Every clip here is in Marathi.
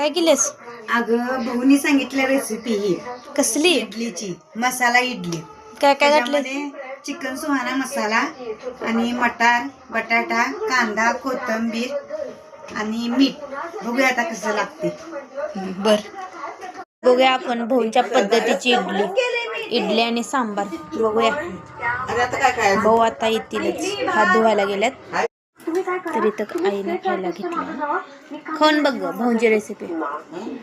काय केलेस? अगं भाऊनी सांगितलं रेसिपी ही कसली? इडलीची, मसाला इडली. काय काय घातले? त्याच्यामध्ये चिकन सुहाना मसाला आणि मटार, बटाटा, कांदा, कोथिंबीर आणि मीठ. बघूया आता कसं लागते. बर बघूया आपण भाऊंच्या पद्धतीची इडली आणि सांबार बघूया. भाऊ आता येतीलच, हात धुवायला गेल्यात. तरी तर आईने खायला घेतला. खाऊन बघ भाऊंची रेसिपी,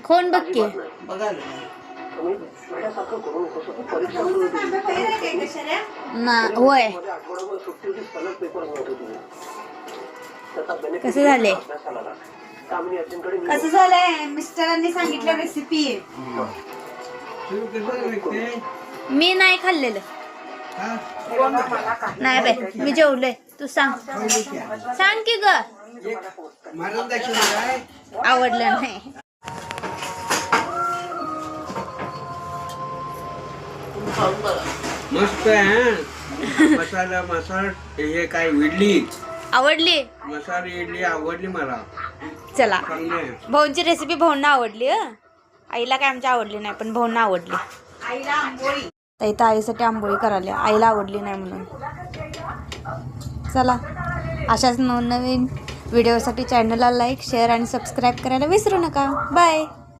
खाऊन बघ की. ना होय, कसं झाले? कसं झालंय? मिस्टरांनी सांगितलं रेसिपी. मी नाही खाल्लेलं. नाही बाय, मी जेवलोय. तू सांग, सांग की ग. आवडलं नाही. मस्त आहे. मसाला हे काय इडली आवडली? मसाला इडली आवडली मला. चला, चांगली आहे. भाऊंची रेसिपी भाऊंना आवडली. आईला काय आमच्या आवडली नाही, पण भाऊंना आवडली. आईला आंबोळी. तर आईसाठी आंबोळी करायला, आईला आवडली नाही म्हणून. चला, अशाच नवनवीन व्हिडिओसाठी चॅनलला लाईक, शेअर आणि सबस्क्राईब करायला विसरू नका. बाय.